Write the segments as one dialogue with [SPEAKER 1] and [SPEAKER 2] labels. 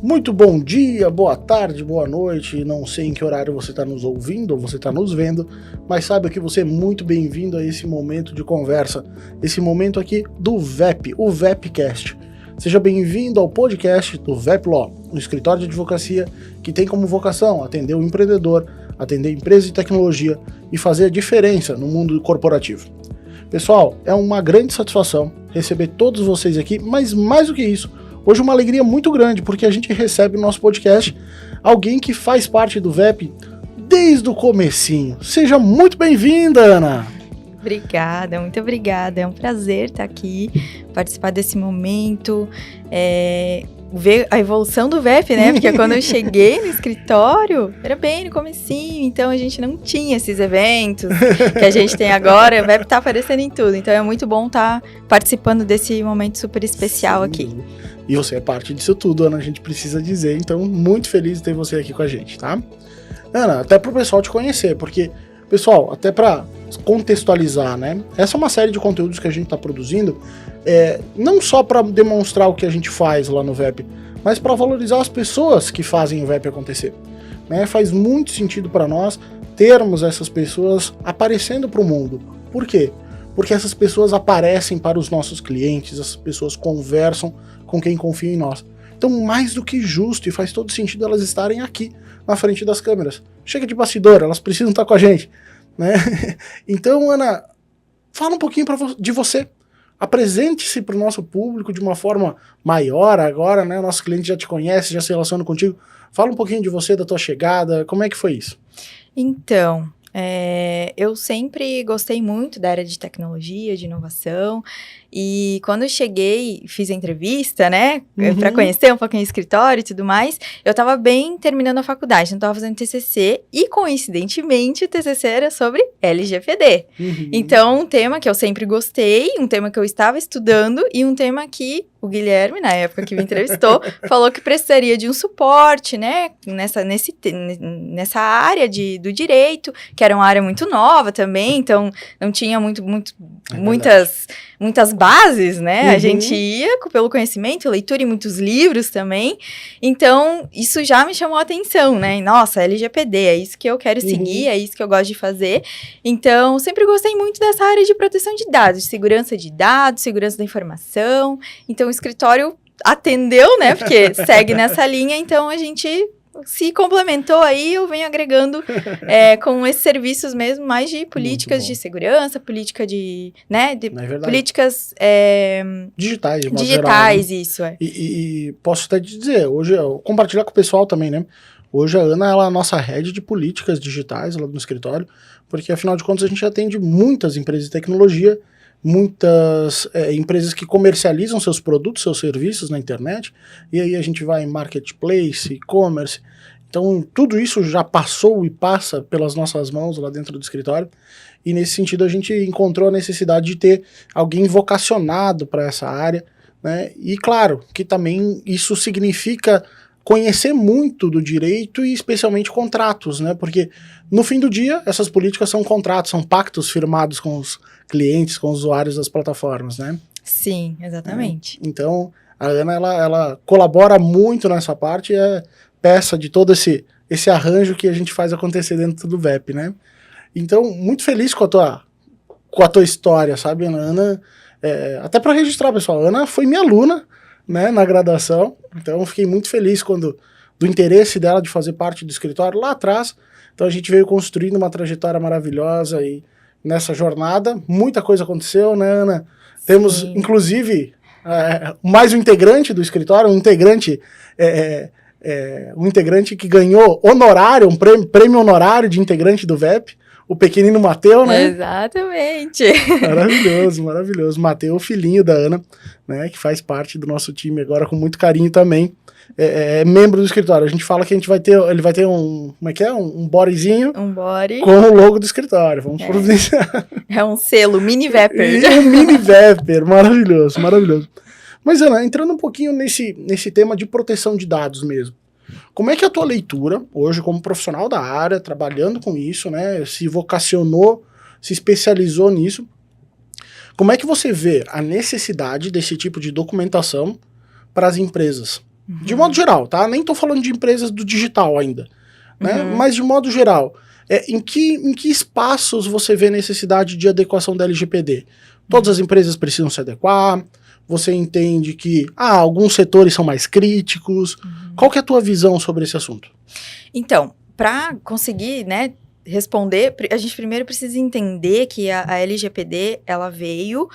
[SPEAKER 1] Muito bom dia, boa tarde, boa noite. Não sei em que horário você está nos ouvindo ou você está nos vendo, mas saiba que você é muito bem-vindo a esse momento de conversa, esse momento aqui do VEP, o VEPcast. Seja bem-vindo ao podcast do VEP Law, um escritório de advocacia que tem como vocação atender o empreendedor, atender empresas de tecnologia e fazer a diferença no mundo corporativo. Pessoal, é uma grande satisfação receber todos vocês aqui, mas mais do que isso, hoje uma alegria muito grande, porque a gente recebe no nosso podcast alguém que faz parte do VEP desde o comecinho. Seja muito bem-vinda, Ana!
[SPEAKER 2] Obrigada, muito obrigada. É um prazer estar aqui, participar desse momento, ver a evolução do VEP, né? Porque quando eu cheguei no escritório, era bem no comecinho, então a gente não tinha esses eventos que a gente tem agora. O VEP tá aparecendo em tudo, então é muito bom estar participando desse momento super especial. Sim. Aqui.
[SPEAKER 1] E você é parte disso tudo, Ana, a gente precisa dizer, então muito feliz de ter você aqui com a gente, tá? Ana, até pro pessoal te conhecer, porque, pessoal, até pra contextualizar, né? Essa é uma série de conteúdos que a gente está produzindo, não só para demonstrar o que a gente faz lá no VEP, mas para valorizar as pessoas que fazem o VEP acontecer. Né? Faz muito sentido para nós termos essas pessoas aparecendo para o mundo. Por quê? Porque essas pessoas aparecem para os nossos clientes, essas pessoas conversam com quem confia em nós. Então, mais do que justo, e faz todo sentido elas estarem aqui, na frente das câmeras. Chega de bastidor, elas precisam estar com a gente. Né? Então, Ana, fala um pouquinho de você. Apresente-se para o nosso público de uma forma maior agora, né? O nosso cliente já te conhece, já se relaciona contigo. Fala um pouquinho de você, da tua chegada, como é que foi isso?
[SPEAKER 2] Então, eu sempre gostei muito da área de tecnologia, de inovação, e quando eu cheguei, fiz a entrevista, né, para conhecer um pouquinho o escritório e tudo mais, eu tava bem terminando a faculdade, então tava fazendo TCC, e coincidentemente o TCC era sobre LGPD. Então, um tema que eu sempre gostei, um tema que eu estava estudando, e um tema que o Guilherme, na época que me entrevistou, falou que precisaria de um suporte, né, nessa área do direito, que era uma área muito nova também, então não tinha muitas bases, né? A gente ia pelo conhecimento, leitura e muitos livros também. Então, isso já me chamou a atenção, né? Nossa, LGPD, é isso que eu quero seguir, é isso que eu gosto de fazer. Então, sempre gostei muito dessa área de proteção de dados, de dados, segurança da informação. Então, o escritório atendeu, né? Porque segue nessa linha, então a gente se complementou aí, eu venho agregando com esses serviços mesmo, mais de políticas de segurança, política de, né, políticas
[SPEAKER 1] digitais,
[SPEAKER 2] geral, né? Isso,
[SPEAKER 1] E posso até te dizer, hoje, eu compartilhar com o pessoal também, né? Hoje a Ana, ela é a nossa head de políticas digitais lá no escritório, porque afinal de contas a gente atende muitas empresas de tecnologia, muitas empresas que comercializam seus produtos, seus serviços na internet, e aí a gente vai em marketplace, e-commerce, então tudo isso já passou e passa pelas nossas mãos lá dentro do escritório, e nesse sentido a gente encontrou a necessidade de ter alguém vocacionado para essa área, né? E claro, que também isso significa conhecer muito do direito e especialmente contratos, né? Porque no fim do dia essas políticas são contratos, são pactos firmados com os clientes, com os usuários das plataformas, né?
[SPEAKER 2] Sim, exatamente.
[SPEAKER 1] Então a Ana ela colabora muito nessa parte, é peça de todo esse arranjo que a gente faz acontecer dentro do VEP, né? Então muito feliz com a tua história, sabe, Ana? Até para registrar, pessoal, a Ana foi minha aluna, né, na graduação, então fiquei muito feliz do interesse dela de fazer parte do escritório lá atrás. Então a gente veio construindo uma trajetória maravilhosa e nessa jornada muita coisa aconteceu, né, Ana? Sim. Temos inclusive mais um integrante do escritório, um integrante que ganhou honorário, um prêmio honorário de integrante do VEP, o pequenino Mateu, né?
[SPEAKER 2] Exatamente.
[SPEAKER 1] Maravilhoso, maravilhoso. Mateu, filhinho da Ana, né, que faz parte do nosso time agora com muito carinho também. É membro do escritório. A gente fala que ele vai ter um, como é que é? Um bodyzinho.
[SPEAKER 2] Um body.
[SPEAKER 1] Com o logo do escritório. Vamos providenciar.
[SPEAKER 2] É um selo, mini Vepper.
[SPEAKER 1] Um mini Vepper, maravilhoso, maravilhoso. Mas, Ana, entrando um pouquinho nesse tema de proteção de dados mesmo. Como é que é a tua leitura, hoje como profissional da área, trabalhando com isso, né, se vocacionou, se especializou nisso, como é que você vê a necessidade desse tipo de documentação para as empresas? De modo geral, tá? Nem tô falando de empresas do digital ainda, né?
[SPEAKER 2] Uhum.
[SPEAKER 1] Mas de modo geral, em que espaços você vê necessidade de adequação da LGPD? Todas as empresas precisam se adequar? Você entende que alguns setores são mais críticos? Qual que é a tua visão sobre esse assunto?
[SPEAKER 2] Então, para conseguir, né, responder, a gente primeiro precisa entender que a LGPD, ela veio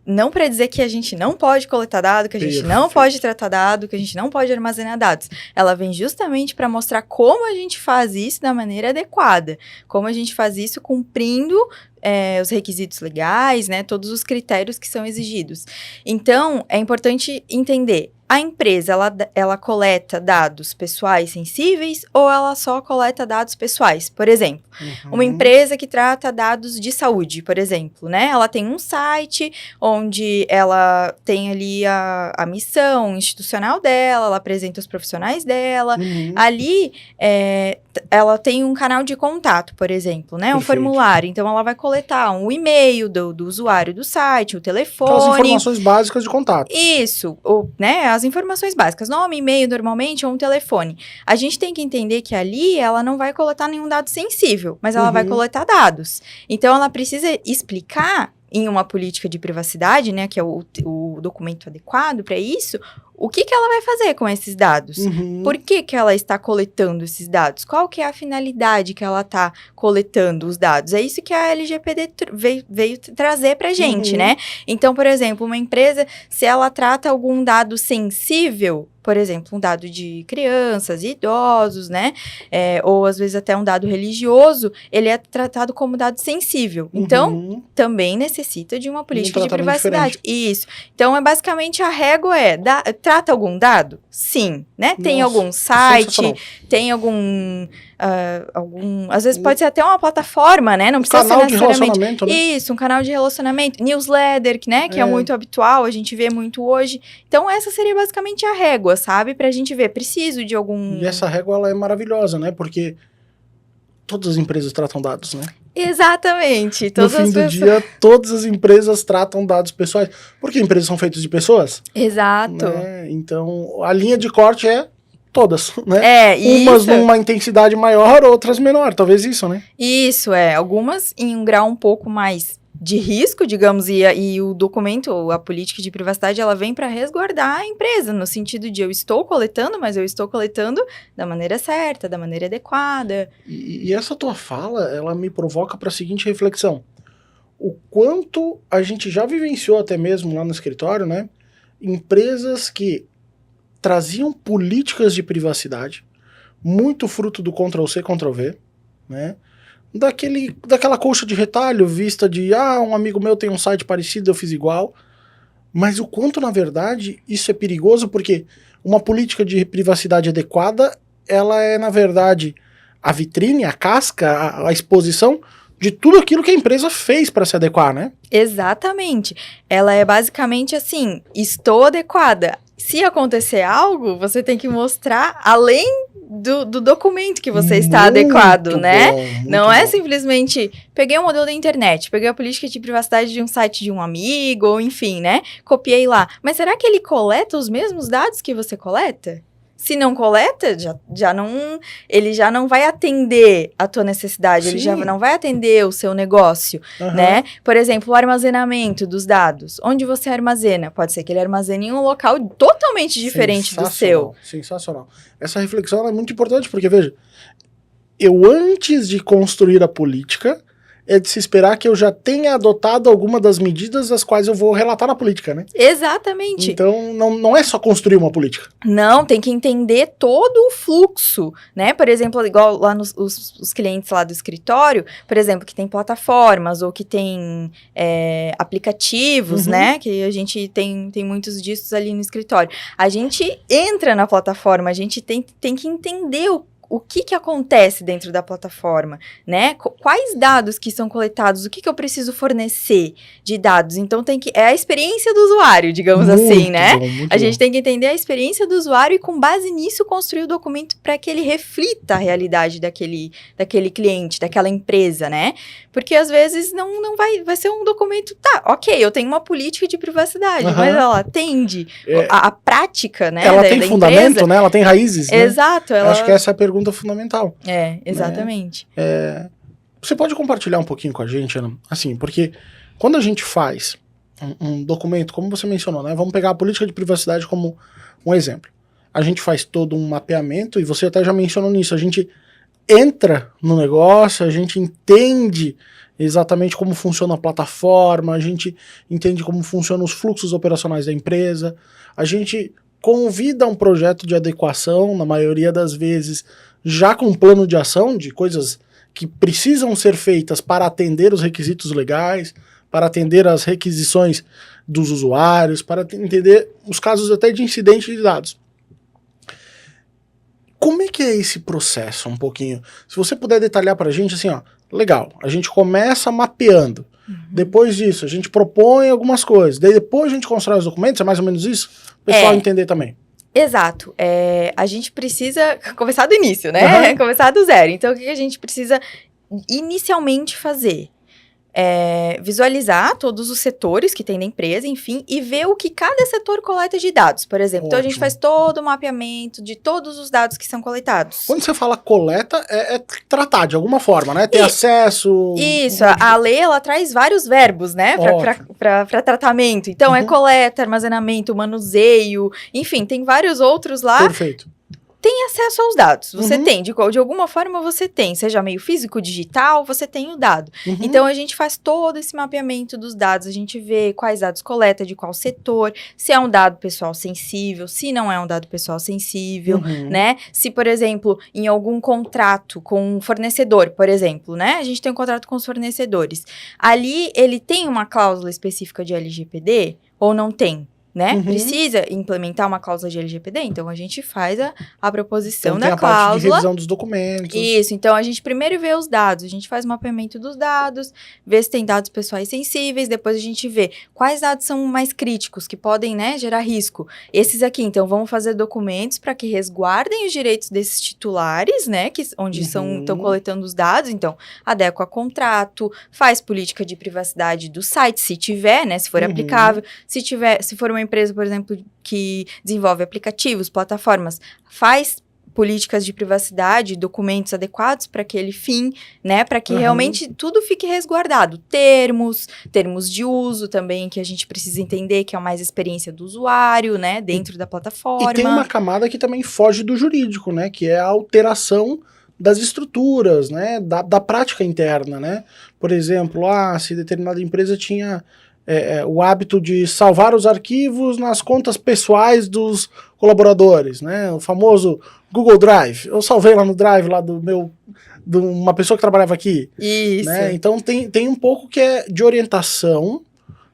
[SPEAKER 2] não para dizer que a gente não pode coletar dado, que a gente não pode tratar dado, que a gente não pode armazenar dados. Ela vem justamente para mostrar como a gente faz isso da maneira adequada, como a gente faz isso cumprindo os requisitos legais, né, todos os critérios que são exigidos. Então, é importante entender, a empresa, ela coleta dados pessoais sensíveis ou ela só coleta dados pessoais? Por exemplo, uma empresa que trata dados de saúde, por exemplo, né? Ela tem um site onde ela tem ali a missão institucional dela, ela apresenta os profissionais dela. Ali, ela tem um canal de contato, por exemplo, né? Um formulário. Então, ela vai coletar um e-mail do usuário do site, o telefone.
[SPEAKER 1] As informações básicas de contato.
[SPEAKER 2] Isso, né? As informações básicas, nome, e-mail normalmente ou um telefone. A gente tem que entender que ali ela não vai coletar nenhum dado sensível, mas ela vai coletar dados. Então, ela precisa explicar em uma política de privacidade, né, que é o documento adequado para isso, o que ela vai fazer com esses dados? Por que ela está coletando esses dados? Qual que é a finalidade que ela está coletando os dados? É isso que a LGPD veio trazer pra gente, né? Então, por exemplo, uma empresa, se ela trata algum dado sensível, por exemplo, um dado de crianças e idosos, né? Ou às vezes até um dado religioso, ele é tratado como dado sensível. Então, também necessita de uma política de privacidade. Isso. Então, basicamente, a régua trata algum dado? Sim, né? Tem algum site, tem algum... às vezes pode ser até uma plataforma, né? Não precisa ser necessariamente...
[SPEAKER 1] relacionamento, né?
[SPEAKER 2] Isso, um canal de relacionamento. Newsletter, né? Que é muito habitual, a gente vê muito hoje. Então, essa seria basicamente a régua, sabe? Pra gente ver, preciso de algum...
[SPEAKER 1] E essa régua, ela é maravilhosa, né? Porque todas as empresas tratam dados, né?
[SPEAKER 2] Exatamente.
[SPEAKER 1] No fim do dia, todas as empresas tratam dados pessoais. Porque empresas são feitas de pessoas.
[SPEAKER 2] Exato.
[SPEAKER 1] Né? Então, a linha de corte é todas, né? Umas
[SPEAKER 2] isso.
[SPEAKER 1] numa intensidade maior, outras menor. Talvez isso, né?
[SPEAKER 2] Isso, algumas em um grau um pouco mais de risco, digamos, e o documento, a política de privacidade, ela vem para resguardar a empresa, no sentido de eu estou coletando, mas eu estou coletando da maneira certa, da maneira adequada.
[SPEAKER 1] E essa tua fala, ela me provoca para a seguinte reflexão. O quanto a gente já vivenciou até mesmo lá no escritório, né? Empresas que traziam políticas de privacidade, muito fruto do Ctrl-C, Ctrl-V, né? Daquela colcha de retalho vista de, um amigo meu tem um site parecido, eu fiz igual. Mas o quanto, na verdade, isso é perigoso, porque uma política de privacidade adequada, ela é, na verdade, a vitrine, a casca, a exposição de tudo aquilo que a empresa fez para se adequar, né?
[SPEAKER 2] Exatamente. Ela é basicamente assim, estou adequada. Se acontecer algo, você tem que mostrar além do documento que você está adequado, né? Não é simplesmente, peguei um modelo da internet, peguei a política de privacidade de um site de um amigo, ou enfim, né? Copiei lá. Mas será que ele coleta os mesmos dados que você coleta? Se não coleta, ele já não vai atender a tua necessidade, ele já não vai atender o seu negócio, né? Por exemplo, o armazenamento dos dados. Onde você armazena? Pode ser que ele armazene em um local totalmente diferente do seu.
[SPEAKER 1] Sensacional. Essa reflexão é muito importante, porque, veja, eu antes de construir a política, é de se esperar que eu já tenha adotado alguma das medidas as quais eu vou relatar na política, né?
[SPEAKER 2] Exatamente.
[SPEAKER 1] Então, não é só construir uma política.
[SPEAKER 2] Não, tem que entender todo o fluxo, né? Por exemplo, igual lá os clientes lá do escritório, por exemplo, que tem plataformas ou que tem aplicativos, né? Que a gente tem muitos disso ali no escritório. A gente entra na plataforma, a gente tem que entender o que acontece dentro da plataforma, né? Quais dados que são coletados, o que eu preciso fornecer de dados. Então, é a experiência do usuário, digamos assim, né? A gente tem que entender a experiência do usuário e, com base nisso, construir o documento para que ele reflita a realidade daquele cliente, daquela empresa, né? Porque, às vezes, não vai ser um documento... Tá, ok, eu tenho uma política de privacidade, mas ela atende a prática, né?
[SPEAKER 1] Ela tem fundamento, empresa, né? Ela tem raízes, né?
[SPEAKER 2] Exato.
[SPEAKER 1] Acho que essa é a pergunta fundamental.
[SPEAKER 2] Exatamente.
[SPEAKER 1] Né? Você pode compartilhar um pouquinho com a gente, Ana? Assim, porque quando a gente faz um documento, como você mencionou, né? Vamos pegar a política de privacidade como um exemplo. A gente faz todo um mapeamento, e você até já mencionou nisso, a gente entra no negócio, a gente entende exatamente como funciona a plataforma, a gente entende como funcionam os fluxos operacionais da empresa, a gente convida um projeto de adequação, na maioria das vezes, já com um plano de ação de coisas que precisam ser feitas para atender os requisitos legais, para atender as requisições dos usuários, para entender os casos até de incidente de dados. Como é que é esse processo, um pouquinho? Se você puder detalhar para a gente, assim, ó, legal, a gente começa mapeando, depois disso a gente propõe algumas coisas, daí depois a gente constrói os documentos, é mais ou menos isso? O pessoal entender também.
[SPEAKER 2] Exato. A gente precisa começar do início, né? Começar do zero. Então, o que a gente precisa inicialmente fazer? Visualizar todos os setores que tem na empresa, enfim, e ver o que cada setor coleta de dados, por exemplo. Então, a gente faz todo o mapeamento de todos os dados que são coletados.
[SPEAKER 1] Quando você fala coleta, é tratar de alguma forma, né? Ter acesso...
[SPEAKER 2] Isso, a lei, ela traz vários verbos, né? Para tratamento. Então, é coleta, armazenamento, manuseio, enfim, tem vários outros lá.
[SPEAKER 1] Perfeito.
[SPEAKER 2] Tem acesso aos dados, você tem, de alguma forma você tem, seja meio físico, digital, você tem o dado. Então, a gente faz todo esse mapeamento dos dados, a gente vê quais dados coleta, de qual setor, se é um dado pessoal sensível, se não é um dado pessoal sensível, né? Se, por exemplo, em algum contrato com um fornecedor, por exemplo, né? A gente tem um contrato com os fornecedores. Ali, ele tem uma cláusula específica de LGPD ou não tem? Né? Precisa implementar uma cláusula de LGPD, então a gente faz a proposição
[SPEAKER 1] então,
[SPEAKER 2] da
[SPEAKER 1] tem a
[SPEAKER 2] cláusula.
[SPEAKER 1] parte de revisão dos documentos.
[SPEAKER 2] Isso, então a gente primeiro vê os dados, a gente faz o mapeamento dos dados, vê se tem dados pessoais sensíveis, depois a gente vê quais dados são mais críticos, que podem, né, gerar risco. Esses aqui, então, vamos fazer documentos para que resguardem os direitos desses titulares, né, onde estão coletando os dados, então adequa contrato, faz política de privacidade do site, se tiver, né, se for aplicável, se for uma empresa, por exemplo, que desenvolve aplicativos, plataformas, faz políticas de privacidade, documentos adequados para aquele fim, né, para que realmente tudo fique resguardado. Termos de uso também, que a gente precisa entender, que é mais experiência do usuário, né, dentro da plataforma.
[SPEAKER 1] E tem uma camada que também foge do jurídico, né, que é a alteração das estruturas, né, da prática interna, né. Por exemplo, se determinada empresa tinha o hábito de salvar os arquivos nas contas pessoais dos colaboradores, né? O famoso Google Drive. Eu salvei lá no Drive lá de uma pessoa que trabalhava aqui.
[SPEAKER 2] Isso.
[SPEAKER 1] Né? Então tem um pouco que é de orientação,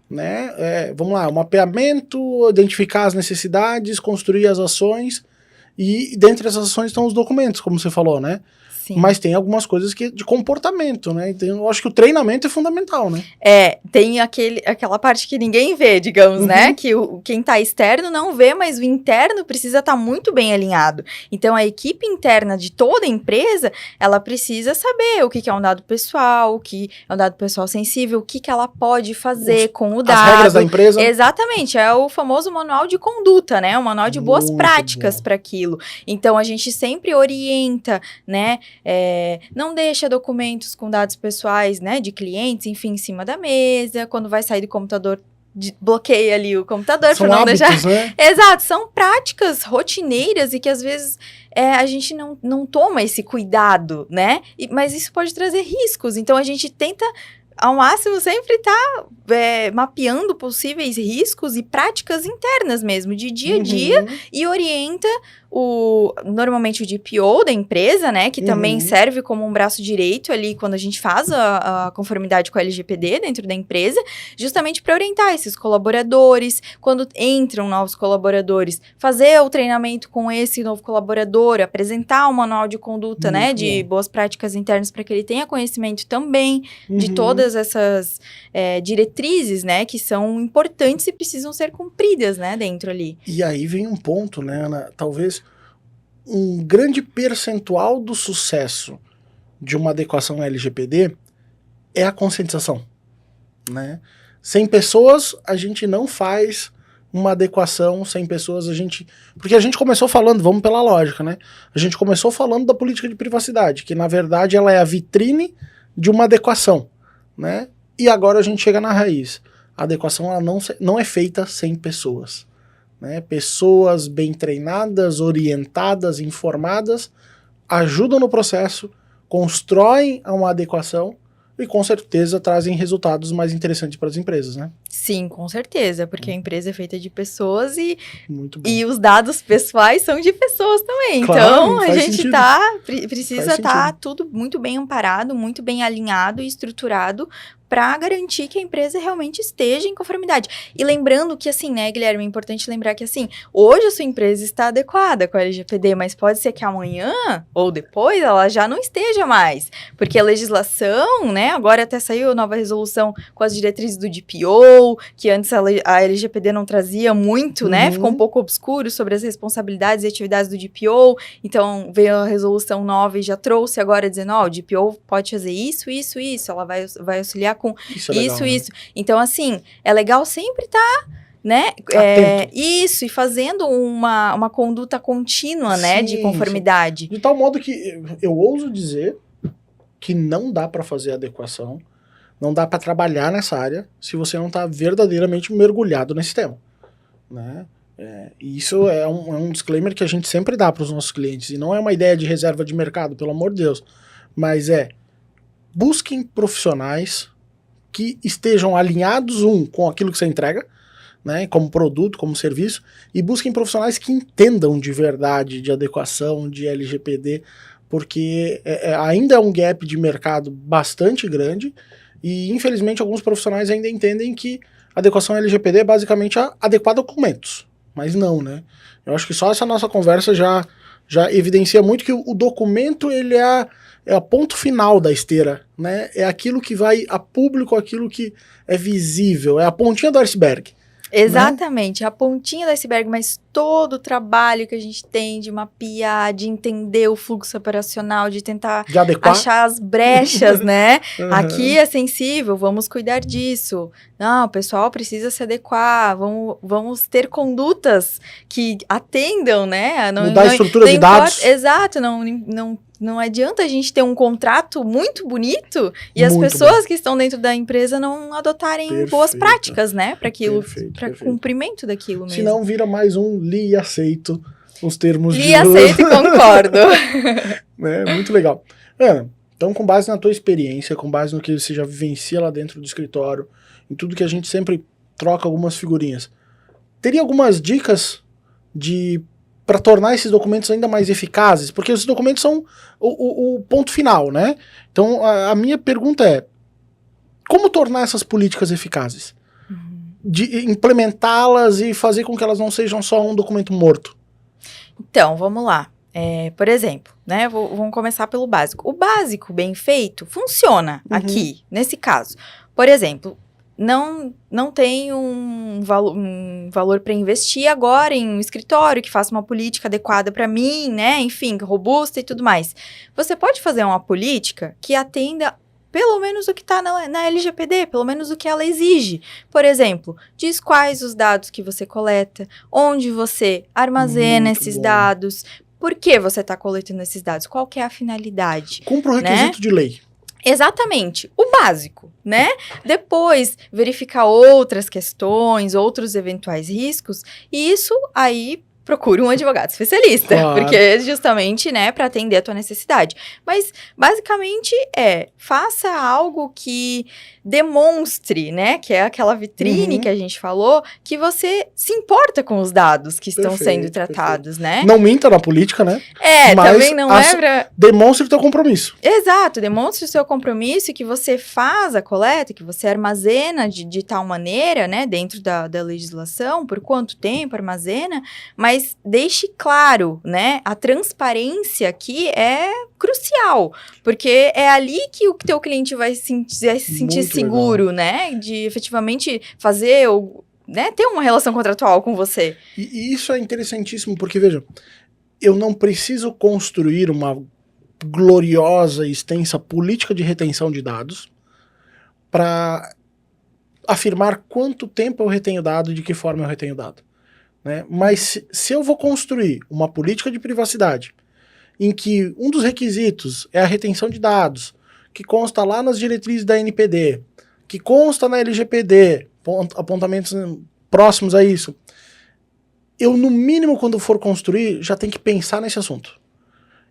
[SPEAKER 1] né? Vamos lá, o mapeamento, identificar as necessidades, construir as ações, e dentre essas ações estão os documentos, como você falou, né?
[SPEAKER 2] Sim.
[SPEAKER 1] Mas tem algumas coisas que de comportamento, né? Então, eu acho que o treinamento é fundamental, né?
[SPEAKER 2] Tem aquela parte que ninguém vê, digamos, né? Que quem tá externo não vê, mas o interno precisa estar muito bem alinhado. Então, a equipe interna de toda a empresa, ela precisa saber o que é um dado pessoal, o que é um dado pessoal sensível, o que ela pode fazer com o dado.
[SPEAKER 1] As regras da empresa.
[SPEAKER 2] Exatamente, é o famoso manual de conduta, né? O manual de boas práticas para aquilo. Então, a gente sempre orienta, né? Não deixa documentos com dados pessoais, né, de clientes, enfim, em cima da mesa. Quando vai sair do computador, bloqueia ali o computador para não
[SPEAKER 1] hábitos,
[SPEAKER 2] deixar.
[SPEAKER 1] Né?
[SPEAKER 2] Exato, são práticas rotineiras e que às vezes a gente não toma esse cuidado, né? Mas isso pode trazer riscos. Então a gente tenta ao máximo, sempre tá mapeando possíveis riscos e práticas internas mesmo, de dia a dia, e orienta normalmente o DPO da empresa, né, que também serve como um braço direito ali quando a gente faz a conformidade com a LGPD dentro da empresa, justamente para orientar esses colaboradores, quando entram novos colaboradores, fazer o treinamento com esse novo colaborador, apresentar um manual de conduta, né, de boas práticas internas para que ele tenha conhecimento também de todas essas diretrizes, né, que são importantes e precisam ser cumpridas, né, dentro ali.
[SPEAKER 1] E aí vem um ponto, né, Ana? Talvez um grande percentual do sucesso de uma adequação LGPD é a conscientização, né? Sem pessoas, a gente não faz uma adequação, sem pessoas, porque a gente começou falando, vamos pela lógica, né? A gente começou falando da política de privacidade, que na verdade ela é a vitrine de uma adequação, né? E agora a gente chega na raiz. A adequação ela não é feita sem pessoas. Né? Pessoas bem treinadas, orientadas, informadas, ajudam no processo, constroem uma adequação e com certeza trazem resultados mais interessantes para as empresas, né?
[SPEAKER 2] Sim, com certeza, porque a empresa é feita de pessoas e os dados pessoais são de pessoas também. Claro, então, a gente precisa estar tudo muito bem amparado, muito bem alinhado e estruturado para garantir que a empresa realmente esteja em conformidade. E lembrando que, assim, né, Guilherme, é importante lembrar que, assim, hoje a sua empresa está adequada com a LGPD, mas pode ser que amanhã ou depois ela já não esteja mais, porque a legislação, né, agora até saiu a nova resolução com as diretrizes do DPO, que antes a LGPD não trazia muito, né, ficou um pouco obscuro sobre as responsabilidades e atividades do DPO, então veio a resolução nova e já trouxe agora dizendo, o DPO pode fazer isso, ela vai auxiliar com isso,
[SPEAKER 1] né?
[SPEAKER 2] Então, assim, é legal sempre estar, né, e fazendo uma conduta contínua, né, de conformidade.
[SPEAKER 1] De tal modo que eu ouso dizer que não dá para fazer adequação, não dá para trabalhar nessa área se você não está verdadeiramente mergulhado nesse tema, né? E isso é um disclaimer que a gente sempre dá para os nossos clientes, e não é uma ideia de reserva de mercado, pelo amor de Deus, mas busquem profissionais que estejam alinhados, com aquilo que você entrega, né, como produto, como serviço, e busquem profissionais que entendam de verdade, de adequação, de LGPD, porque ainda é um gap de mercado bastante grande, e infelizmente alguns profissionais ainda entendem que adequação LGPD é basicamente adequar documentos, mas não, né? Eu acho que só essa nossa conversa já evidencia muito que o documento ele é o ponto final da esteira, né? É aquilo que vai a público, aquilo que é visível, é a pontinha do iceberg.
[SPEAKER 2] Exatamente, né? A pontinha do iceberg, mas todo o trabalho que a gente tem de mapear, de entender o fluxo operacional, de tentar achar as brechas, né? Aqui é sensível, vamos cuidar disso. Não, o pessoal precisa se adequar, vamos ter condutas que atendam, né?
[SPEAKER 1] Mudar a estrutura de dados.
[SPEAKER 2] Exato, não adianta a gente ter um contrato muito bonito e as pessoas que estão dentro da empresa não adotarem boas práticas, né? Para aquilo, para cumprimento daquilo mesmo.
[SPEAKER 1] Senão vira mais um li e aceito os termos
[SPEAKER 2] li, aceito e concordo.
[SPEAKER 1] Muito legal. Ana, então com base na tua experiência, com base no que você já vivencia lá dentro do escritório, em tudo que a gente sempre troca algumas figurinhas, teria algumas dicas para tornar esses documentos ainda mais eficazes? Porque esses documentos são o ponto final, né? Então, a minha pergunta é, como tornar essas políticas eficazes? De implementá-las e fazer com que elas não sejam só um documento morto.
[SPEAKER 2] Então, vamos lá. Por exemplo, né? Vamos começar pelo básico. O básico bem feito funciona aqui, nesse caso. Por exemplo, não tem um valor para investir agora em um escritório que faça uma política adequada para mim, né? Enfim, robusta e tudo mais. Você pode fazer uma política que atenda pelo menos o que está na LGPD, pelo menos o que ela exige. Por exemplo, diz quais os dados que você coleta, onde você armazena esses dados, por que você está coletando esses dados, qual que é a finalidade.
[SPEAKER 1] Cumpra o requisito de lei.
[SPEAKER 2] Exatamente, o básico, né? Depois, verificar outras questões, outros eventuais riscos, e isso aí procure um advogado especialista,
[SPEAKER 1] Claro.
[SPEAKER 2] porque é justamente, né, para atender a tua necessidade. Mas, basicamente, faça algo que demonstre, né, que é aquela vitrine que a gente falou, que você se importa com os dados que estão sendo tratados, né?
[SPEAKER 1] Não minta na política, né? Mas
[SPEAKER 2] também não é pra...
[SPEAKER 1] demonstre o teu compromisso.
[SPEAKER 2] Exato, demonstre o seu compromisso, que você faz a coleta, que você armazena de tal maneira, né, dentro da legislação, por quanto tempo armazena, mas deixe claro, né, a transparência aqui é crucial, porque é ali que o teu cliente vai se sentir
[SPEAKER 1] Muito
[SPEAKER 2] seguro, né, de efetivamente fazer, né, ter uma relação contratual com você.
[SPEAKER 1] E isso é interessantíssimo, porque, veja, eu não preciso construir uma gloriosa e extensa política de retenção de dados para afirmar quanto tempo eu retenho dado e de que forma eu retenho dado, né? Mas se eu vou construir uma política de privacidade em que um dos requisitos é a retenção de dados, que consta lá nas diretrizes da NPD, que consta na LGPD, apontamentos próximos a isso, eu, no mínimo, quando for construir, já tenho que pensar nesse assunto.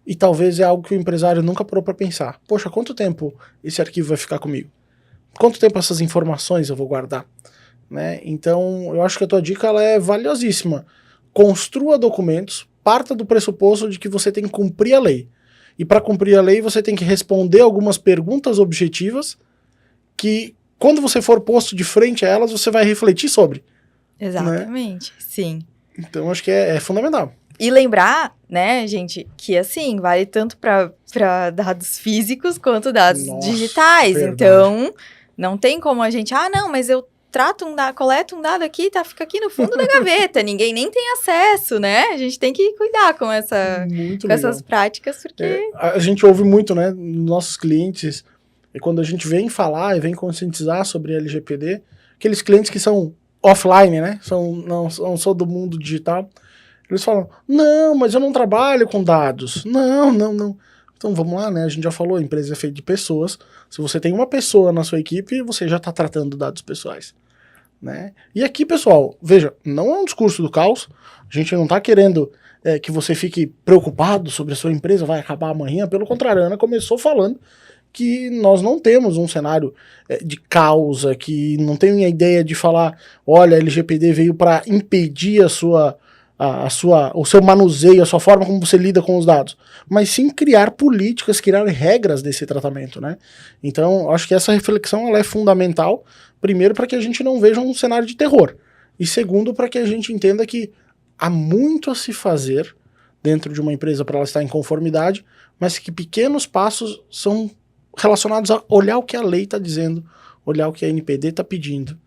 [SPEAKER 1] E talvez é algo que o empresário nunca parou para pensar. Poxa, quanto tempo esse arquivo vai ficar comigo? Quanto tempo essas informações eu vou guardar? Né? Então, eu acho que a tua dica ela é valiosíssima. Construa documentos, parta do pressuposto de que você tem que cumprir a lei. E para cumprir a lei, você tem que responder algumas perguntas objetivas que, quando você for posto de frente a elas, você vai refletir sobre.
[SPEAKER 2] Exatamente, né? Sim.
[SPEAKER 1] Então, acho que é fundamental.
[SPEAKER 2] E lembrar, né, gente, que assim, vale tanto para dados físicos quanto dados digitais. Verdade. Então, não tem como a gente, não, mas eu trato coleto um dado aqui, fica aqui no fundo da gaveta, ninguém nem tem acesso, né? A gente tem que cuidar com essas práticas, porque...
[SPEAKER 1] a gente ouve muito, né, nossos clientes, e quando a gente vem falar e vem conscientizar sobre LGPD, aqueles clientes que são offline, né, não são do mundo digital, eles falam, não, mas eu não trabalho com dados. Não. Então vamos lá, né? A gente já falou, a empresa é feita de pessoas. Se você tem uma pessoa na sua equipe, você já está tratando dados pessoais. Né? E aqui, pessoal, veja, não é um discurso do caos. A gente não está querendo que você fique preocupado sobre a sua empresa, vai acabar amanhã. Pelo contrário, a Ana começou falando que nós não temos um cenário de causa, que não tem a ideia de falar, olha, a LGPD veio para impedir o seu manuseio, a sua forma como você lida com os dados, mas sim criar políticas, criar regras desse tratamento, né? Então, acho que essa reflexão ela é fundamental, primeiro, para que a gente não veja um cenário de terror, e segundo, para que a gente entenda que há muito a se fazer dentro de uma empresa para ela estar em conformidade, mas que pequenos passos são relacionados a olhar o que a lei está dizendo, olhar o que a NPD está pedindo,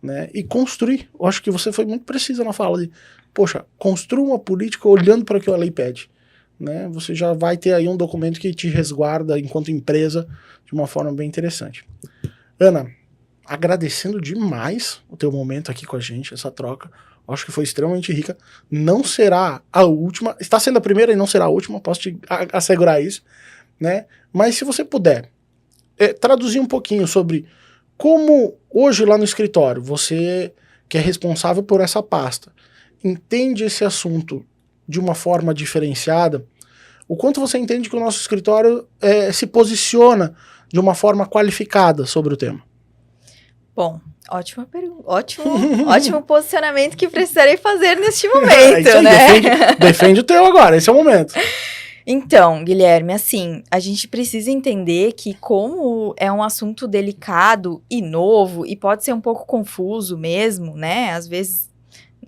[SPEAKER 1] né? E construir. Eu acho que você foi muito precisa na fala de poxa, construa uma política olhando para o que a lei pede. Né? Você já vai ter aí um documento que te resguarda enquanto empresa de uma forma bem interessante. Ana, agradecendo demais o teu momento aqui com a gente, essa troca. Acho que foi extremamente rica. Não será a última. Está sendo a primeira e não será a última, posso te assegurar isso. Né? Mas se você puder traduzir um pouquinho sobre como hoje lá no escritório, você que é responsável por essa pasta, entende esse assunto de uma forma diferenciada, o quanto você entende que o nosso escritório se posiciona de uma forma qualificada sobre o tema?
[SPEAKER 2] Bom, ótima pergunta, ótimo posicionamento que precisarei fazer neste momento,
[SPEAKER 1] isso aí,
[SPEAKER 2] né?
[SPEAKER 1] Defende o teu agora, esse é o momento.
[SPEAKER 2] Então, Guilherme, assim, a gente precisa entender que como é um assunto delicado e novo, e pode ser um pouco confuso mesmo, né? Às vezes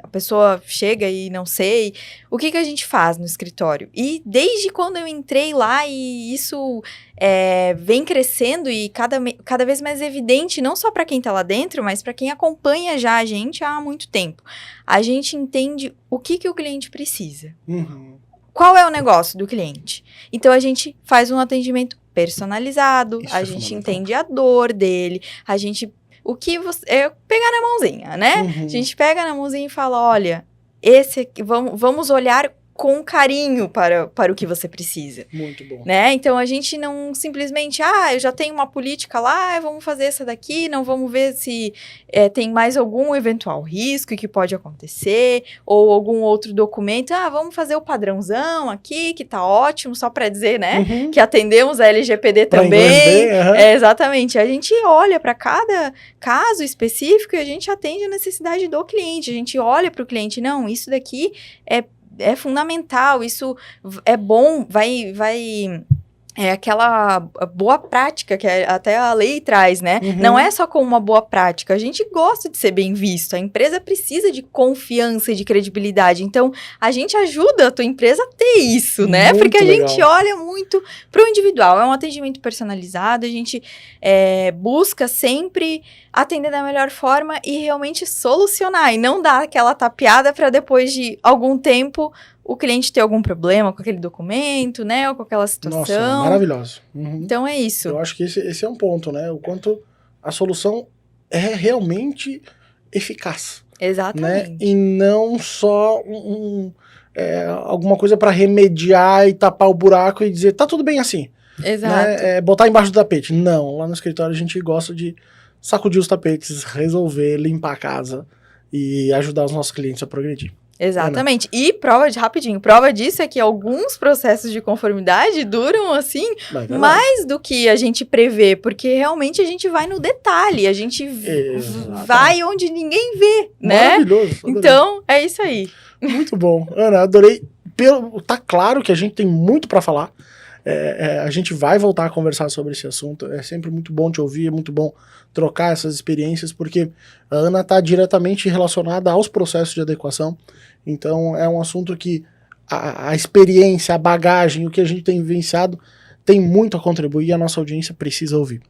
[SPEAKER 2] a pessoa chega e não sei, o que a gente faz no escritório? E desde quando eu entrei lá e isso vem crescendo e cada vez mais evidente, não só para quem está lá dentro, mas para quem acompanha já a gente há muito tempo. A gente entende o que o cliente precisa.
[SPEAKER 1] Uhum.
[SPEAKER 2] Qual é o negócio do cliente? Então, a gente faz um atendimento personalizado, a gente entende a dor dele, o que você... pegar na mãozinha, né?
[SPEAKER 1] Uhum.
[SPEAKER 2] A gente pega na mãozinha e fala, olha, esse aqui, vamos olhar com carinho para o que você precisa.
[SPEAKER 1] Muito bom.
[SPEAKER 2] Né? Então, a gente não simplesmente, eu já tenho uma política lá, vamos fazer essa daqui, não vamos ver se tem mais algum eventual risco que pode acontecer, ou algum outro documento, vamos fazer o padrãozão aqui, que tá ótimo, só para dizer, né, que atendemos a LGPD também. Exatamente. A gente olha para cada caso específico e a gente atende a necessidade do cliente. A gente olha para o cliente, não, isso daqui é fundamental, isso é bom, é aquela boa prática que até a lei traz, né? Não é só com uma boa prática, a gente gosta de ser bem visto, a empresa precisa de confiança e de credibilidade, então a gente ajuda a tua empresa a ter isso, né?
[SPEAKER 1] Muito
[SPEAKER 2] porque a
[SPEAKER 1] legal.
[SPEAKER 2] gente olha muito para o individual, é um atendimento personalizado, a gente busca sempre atender da melhor forma e realmente solucionar, e não dar aquela tapeada para depois de algum tempo o cliente ter algum problema com aquele documento, né, ou com aquela situação.
[SPEAKER 1] Nossa, maravilhoso.
[SPEAKER 2] Então é isso.
[SPEAKER 1] Eu acho que esse é um ponto, né, o quanto a solução é realmente eficaz.
[SPEAKER 2] Exatamente.
[SPEAKER 1] Né? E não só alguma coisa para remediar e tapar o buraco e dizer, tá tudo bem assim.
[SPEAKER 2] Exato.
[SPEAKER 1] Né? Botar embaixo do tapete. Não, lá no escritório a gente gosta de sacudir os tapetes, resolver, limpar a casa e ajudar os nossos clientes a progredir.
[SPEAKER 2] Exatamente. E prova disso é que alguns processos de conformidade duram, assim, mais do que a gente prevê, porque realmente a gente vai no detalhe, a gente vai onde ninguém vê, né?
[SPEAKER 1] Maravilhoso. Adorei.
[SPEAKER 2] Então, é isso aí.
[SPEAKER 1] Muito bom. Ana, adorei. Tá claro que a gente tem muito para falar. A gente vai voltar a conversar sobre esse assunto. É sempre muito bom te ouvir, é muito bom trocar essas experiências, porque a Ana está diretamente relacionada aos processos de adequação. Então, é um assunto que a experiência, a bagagem, o que a gente tem vivenciado, tem muito a contribuir e a nossa audiência precisa ouvir.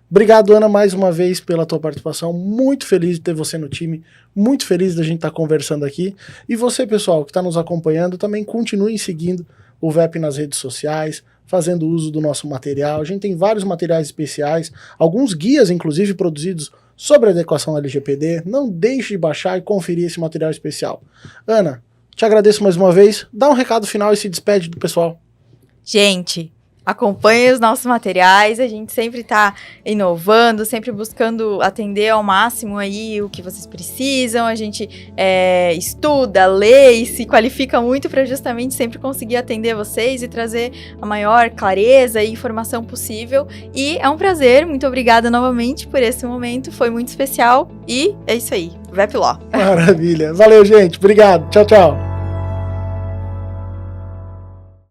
[SPEAKER 1] Obrigado, Ana, mais uma vez pela tua participação. Muito feliz de ter você no time, muito feliz da gente estar conversando aqui. E você, pessoal, que está nos acompanhando, também continue seguindo o VEP nas redes sociais, fazendo uso do nosso material. A gente tem vários materiais especiais, alguns guias, inclusive, produzidos sobre a adequação da LGPD. Não deixe de baixar e conferir esse material especial. Ana, te agradeço mais uma vez. Dá um recado final e se despede do pessoal.
[SPEAKER 2] Gente, acompanhe os nossos materiais, a gente sempre está inovando, sempre buscando atender ao máximo aí o que vocês precisam, a gente estuda, lê e se qualifica muito para justamente sempre conseguir atender vocês e trazer a maior clareza e informação possível. E é um prazer, muito obrigada novamente por esse momento, foi muito especial e é isso aí, VEP Law.
[SPEAKER 1] Maravilha, valeu gente, obrigado, tchau, tchau.